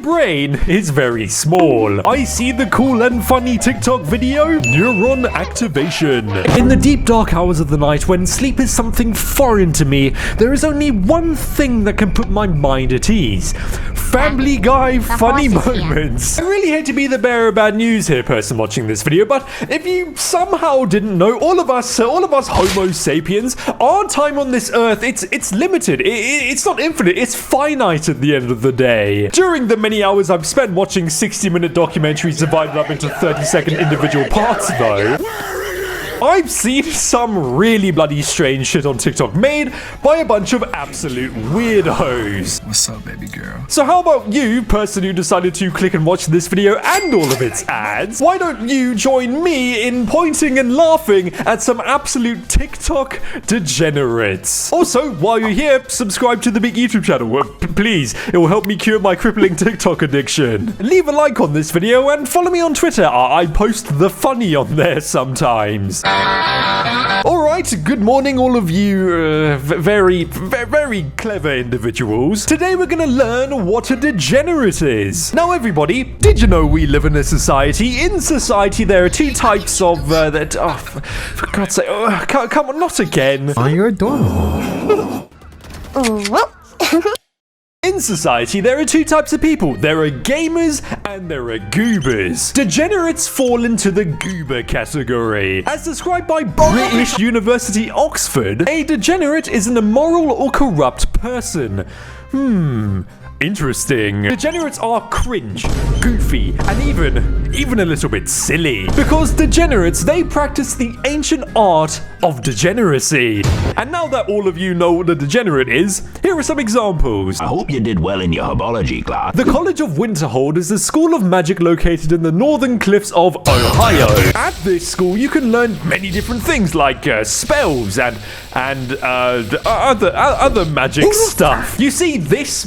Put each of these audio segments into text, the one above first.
brain is very small. I see the cool and funny TikTok video, neuron activation. In the deep dark hours of the night when sleep is something foreign to me, there is only one thing that can put my mind at ease. Family Guy funny moments. I really hate to be the bearer of bad news here, person watching this video, but if you somehow didn't know, all of us Homo sapiens, our time on this earth, it's limited. It's not infinite, it's finite at the end of the day. During the many hours I've spent watching 60-minute documentaries divided up into 30-second individual parts, though, I've seen some really bloody strange shit on TikTok made by a bunch of absolute weirdos. What's up, baby girl? So how about you, person who decided to click and watch this video and all of its ads? Why don't you join me in pointing and laughing at some absolute TikTok degenerates? Also, while you're here, subscribe to the big YouTube channel. Please, it will help me cure my crippling TikTok addiction. Leave a like on this video and follow me on Twitter. I post the funny on there sometimes. Alright, good morning all of you very clever individuals. Today we're gonna learn what a degenerate is. Now everybody, did you know we live in a society? In society there are two types of, for God's sake, come on, not again. Oh, you're adorable. In society, there are two types of people. There are gamers and there are goobers. Degenerates fall into the goober category. As described by British University Oxford, a degenerate is an immoral or corrupt person. Interesting. Degenerates are cringe, goofy, and even a little bit silly. Because degenerates, they practice the ancient art of degeneracy. And now that all of you know what a degenerate is, here are some examples. I hope you did well in your herbology class. The College of Winterhold is a school of magic located in the northern cliffs of Ohio. At this school, you can learn many different things like spells and other magic stuff. You see, this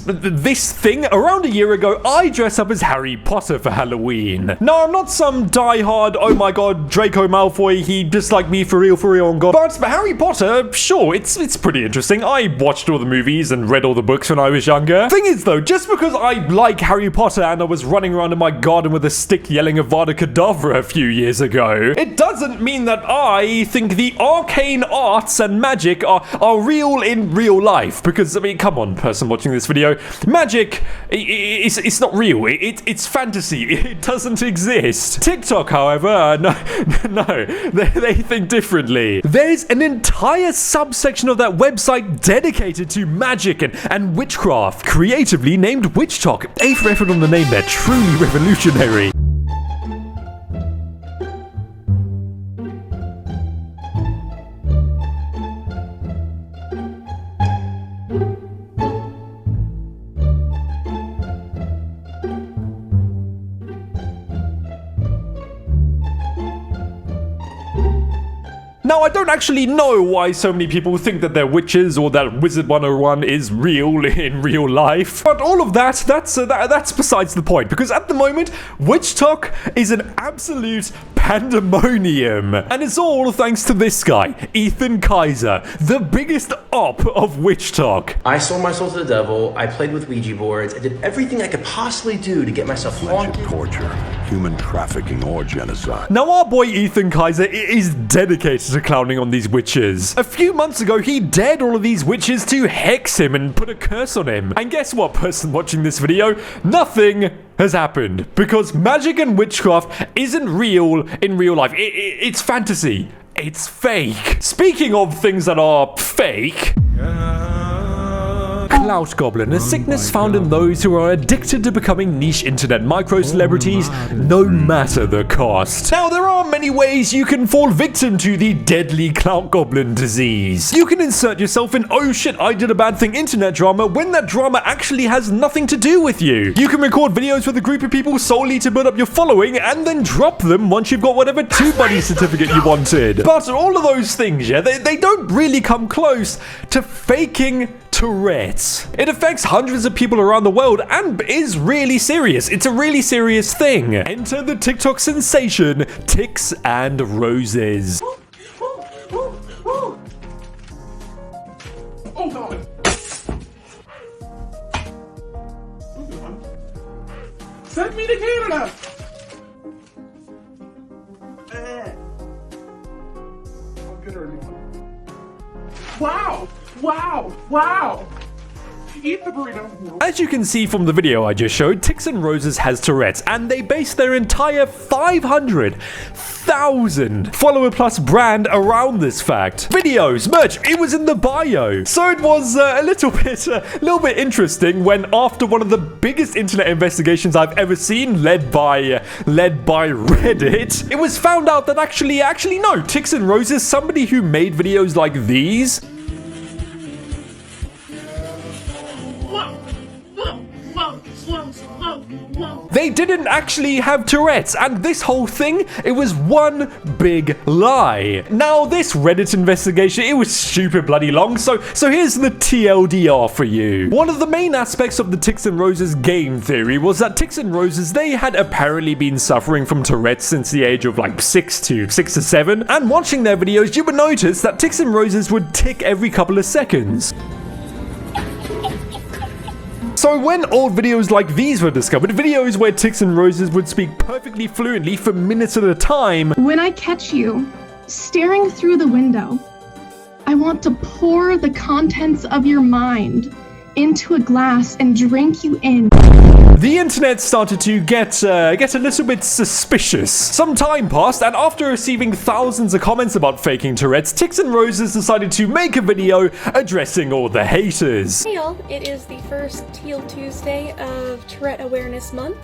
thing, around a year ago, I dressed up as Harry Potter for Halloween. Now, I'm not some die-hard, oh my god, Draco Malfoy, he disliked me for real, on god. But Harry Potter, sure, it's pretty interesting. I watched all the movies and read all the books when I was younger. Thing is, though, just because I like Harry Potter and I was running around in my garden with a stick yelling Avada Kedavra a few years ago, it doesn't mean that I think the arcane arts and magic are real in real life. Because, I mean, come on, person watching this video, magic, it's not real. It's fantasy. It doesn't exist. TikTok, however, no, they think differently. There's an entire subsection of that website dedicated to magic and witchcraft, creatively named WitchTok. A for effort on the name there, truly revolutionary. Now, I don't actually know why so many people think that they're witches or that Wizard 101 is real in real life. But all of that's besides the point, because at the moment, WitchTok is an absolute pandemonium. And it's all thanks to this guy, Ethan Kaiser, the biggest op of WitchTok. I sold my soul to the devil, I played with Ouija boards, I did everything I could possibly do to get myself haunted. Torture, human trafficking, or genocide. Now, our boy Ethan Kaiser is dedicated to clowning on these witches. A few months ago, he dared all of these witches to hex him and put a curse on him. And guess what, person watching this video? Nothing has happened, because magic and witchcraft isn't real in real life. It's fantasy. It's fake. Speaking of things that are fake, Clout Goblin, a sickness found in those who are addicted to becoming niche internet micro-celebrities, no matter the cost. Now, there are many ways you can fall victim to the deadly Clout Goblin disease. You can insert yourself in oh shit, I did a bad thing internet drama when that drama actually has nothing to do with you. You can record videos with a group of people solely to build up your following and then drop them once you've got whatever TubeBuddy certificate you wanted. But all of those things, yeah, they don't really come close to faking Tourette's. It affects hundreds of people around the world and is really serious. It's a really serious thing. Enter the TikTok sensation, Ticks and Roses. Oh god. Send me to Canada! I'll get her a new one. Wow! Wow! Wow! Eat the burrito. As you can see from the video I just showed, Tix and Roses has Tourette's, and they base their entire 500,000 follower plus brand around this fact. Videos, merch, it was in the bio. So it was a little bit interesting when, after one of the biggest internet investigations I've ever seen, led by Reddit, it was found out that actually no, Tix and Roses, somebody who made videos like these, they didn't actually have Tourette's, and this whole thing, it was one big lie. Now, this Reddit investigation, it was stupid bloody long, so here's the TLDR for you. One of the main aspects of the Tix and Roses game theory was that Tix and Roses, they had apparently been suffering from Tourette's since the age of like 6 to 7, and watching their videos, you would notice that Tix and Roses would tick every couple of seconds. So when old videos like these were discovered, videos where Tix and Roses would speak perfectly fluently for minutes at a time. When I catch you staring through the window, I want to pour the contents of your mind into a glass and drink you in. The internet started to get a little bit suspicious. Some time passed, and after receiving thousands of comments about faking Tourette's, Tix and Roses decided to make a video addressing all the haters. Hey y'all, it is the first Teal Tuesday of Tourette Awareness Month,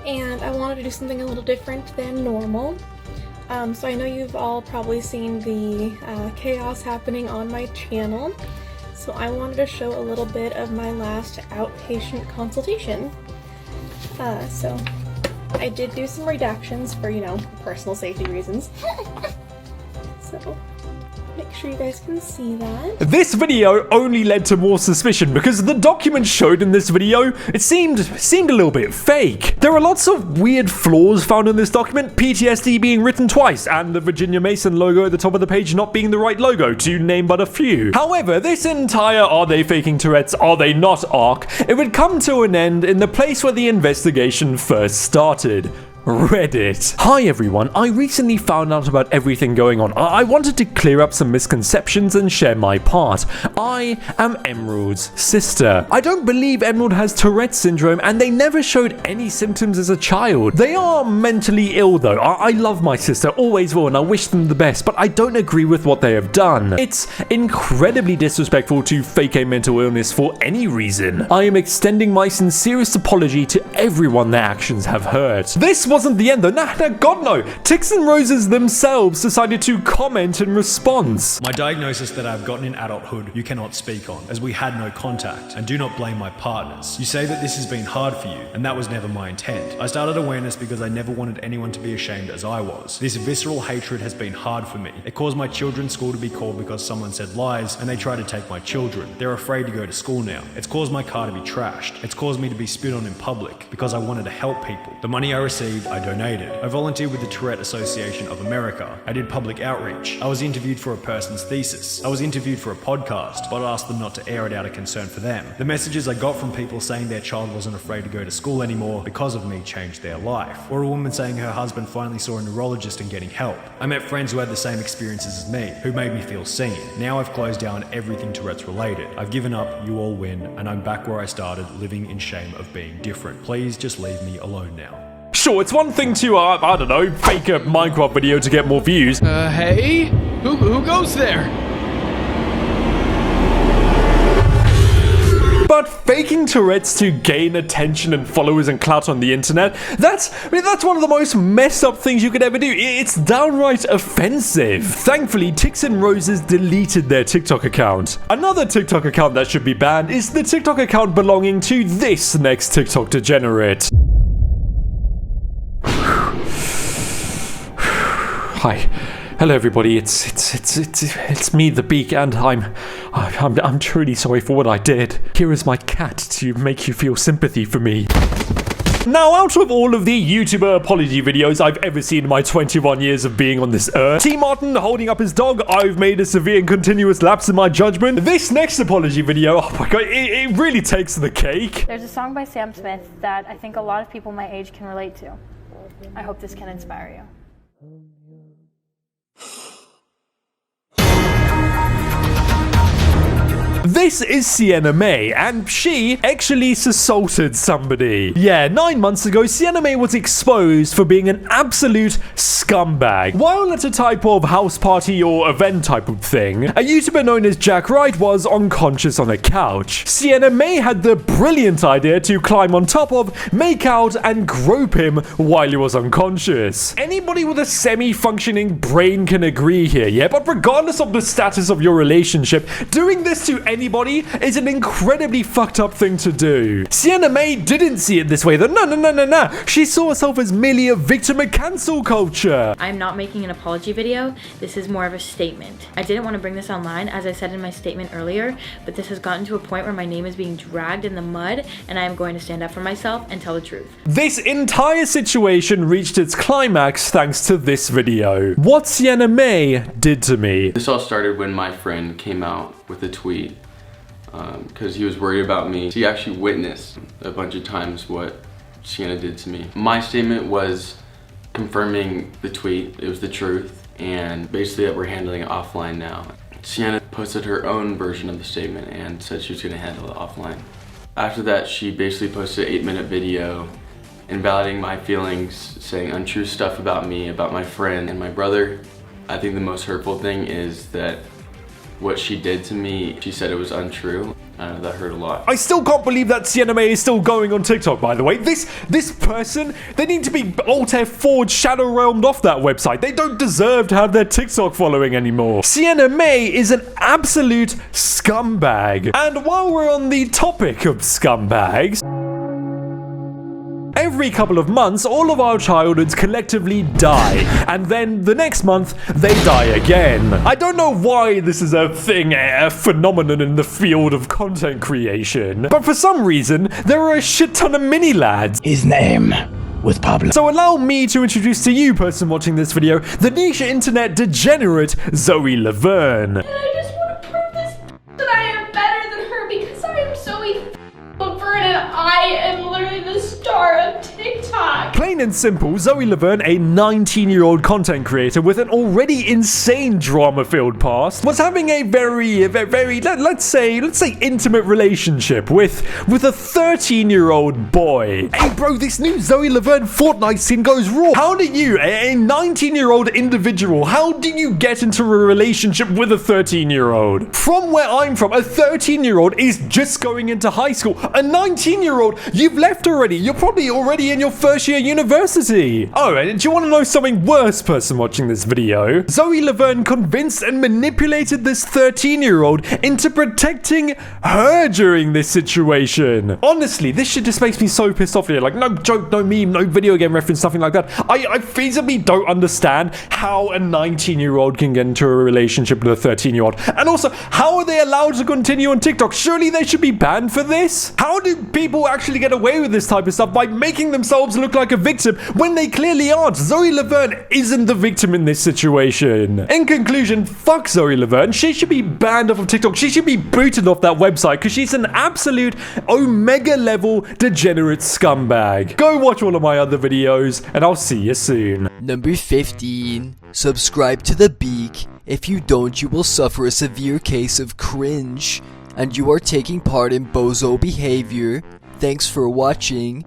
and I wanted to do something a little different than normal. So I know you've all probably seen the chaos happening on my channel, so I wanted to show a little bit of my last outpatient consultation. So I did do some redactions for, personal safety reasons. So make sure you guys can see that. This video only led to more suspicion because the documents showed in this video, it seemed a little bit fake. There are lots of weird flaws found in this document, PTSD being written twice, and the Virginia Mason logo at the top of the page not being the right logo, to name but a few. However, this entire "are they faking Tourette's, are they not" arc, it would come to an end in the place where the investigation first started. Reddit. Hi everyone, I recently found out about everything going on. I wanted to clear up some misconceptions and share my part. I am Emerald's sister. I don't believe Emerald has Tourette's syndrome, and they never showed any symptoms as a child. They are mentally ill though. I love my sister, always will, and I wish them the best, but I don't agree with what they have done. It's incredibly disrespectful to fake a mental illness for any reason. I am extending my sincerest apology to everyone their actions have hurt. This wasn't the end though. Nah, God no. Tix and Roses themselves decided to comment in response. My diagnosis that I've gotten in adulthood you cannot speak on, as we had no contact, and do not blame my partners. You say that this has been hard for you, and that was never my intent. I started awareness because I never wanted anyone to be ashamed as I was. This visceral hatred has been hard for me. It caused my children's school to be called because someone said lies, and they tried to take my children. They're afraid to go to school now. It's caused my car to be trashed. It's caused me to be spit on in public because I wanted to help people. The money I received, I donated. I volunteered with the Tourette Association of America. I did public outreach. I was interviewed for a person's thesis. I was interviewed for a podcast, but I asked them not to air it out of concern for them. The messages I got from people saying their child wasn't afraid to go to school anymore because of me changed their life. Or a woman saying her husband finally saw a neurologist and getting help. I met friends who had the same experiences as me, who made me feel seen. Now I've closed down everything Tourette's related. I've given up, you all win, and I'm back where I started, living in shame of being different. Please just leave me alone now. Sure, it's one thing to, I don't know, fake a Minecraft video to get more views. Hey? Who goes there? But faking Tourette's to gain attention and followers and clout on the internet, that's one of the most messed up things you could ever do. It's downright offensive. Thankfully, Tix and Roses deleted their TikTok account. Another TikTok account that should be banned is the TikTok account belonging to this next TikTok degenerate. Hi. Hello everybody, it's me, the Beak, and I'm truly sorry for what I did. Here is my cat to make you feel sympathy for me. Now, out of all of the YouTuber apology videos I've ever seen in my 21 years of being on this earth, T. Martin holding up his dog, I've made a severe and continuous lapse in my judgment. This next apology video, oh my god, it really takes the cake. There's a song by Sam Smith that I think a lot of people my age can relate to. I hope this can inspire you. This is Sienna May, and she actually assaulted somebody. Yeah, 9 months ago, Sienna May was exposed for being an absolute scumbag. While at a type of house party or event type of thing, a YouTuber known as Jack Wright was unconscious on a couch. Sienna May had the brilliant idea to climb on top of, make out, and grope him while he was unconscious. Anybody with a semi-functioning brain can agree here, yeah? But regardless of the status of your relationship, doing this to anybody is an incredibly fucked up thing to do. Sienna May didn't see it this way though. No. She saw herself as merely a victim of cancel culture. I'm not making an apology video. This is more of a statement. I didn't want to bring this online, as I said in my statement earlier, but this has gotten to a point where my name is being dragged in the mud, and I am going to stand up for myself and tell the truth. This entire situation reached its climax thanks to this video. What Sienna May did to me. This all started when my friend came out with a tweet because he was worried about me. He actually witnessed a bunch of times what Sienna did to me. My statement was confirming the tweet, it was the truth, and basically that we're handling it offline now. Sienna posted her own version of the statement and said she was going to handle it offline. After that, she basically posted an 8-minute video invalidating my feelings, saying untrue stuff about me, about my friend and my brother. I think the most hurtful thing is that what she did to me, she said it was untrue. That hurt a lot. I still can't believe that Sienna May is still going on TikTok, by the way. This person, they need to be Alt F4'd, Shadow Realmed off that website. They don't deserve to have their TikTok following anymore. Sienna May is an absolute scumbag. And while we're on the topic of scumbags, every couple of months, all of our childhoods collectively die, and then the next month, they die again. I don't know why this is a thing, a phenomenon in the field of content creation, but for some reason, there are a shit ton of mini-lads. His name was Pablo. So allow me to introduce to you, person watching this video, the niche internet degenerate Zoe Laverne. And I just want to prove this that I am better than her because I am Zoe Laverne and I am literally the star of TikTok. Plain and simple, Zoe Laverne, a 19-year-old content creator with an already insane drama-filled past, was having a very, let's say intimate relationship with a 13-year-old boy. Hey bro, this new Zoe Laverne Fortnite scene goes raw. How do you, a 19-year-old individual, how do you get into a relationship with a 13-year-old? From where I'm from, a 13-year-old is just going into high school. A 19-year-old, you've left already. You're probably already in your first year university. Oh, and do you want to know something worse, person watching this video? Zoe Laverne convinced and manipulated this 13-year-old into protecting her during this situation. Honestly, this shit just makes me so pissed off here. Like, no joke, no meme, no video game reference, nothing like that. I feasibly don't understand how a 19-year-old can get into a relationship with a 13-year-old. And also, how are they allowed to continue on TikTok? Surely they should be banned for this? How do people actually get away with this type of stuff by making themselves look like a victim when they clearly aren't? Zoe Laverne isn't the victim in this situation. In conclusion, fuck Zoe Laverne. She should be banned off of TikTok. She should be booted off that website because she's an absolute omega level degenerate scumbag. Go watch all of my other videos and I'll see you soon. Number 15. Subscribe to the Beak. If you don't, you will suffer a severe case of cringe, and you are taking part in bozo behavior. Thanks for watching.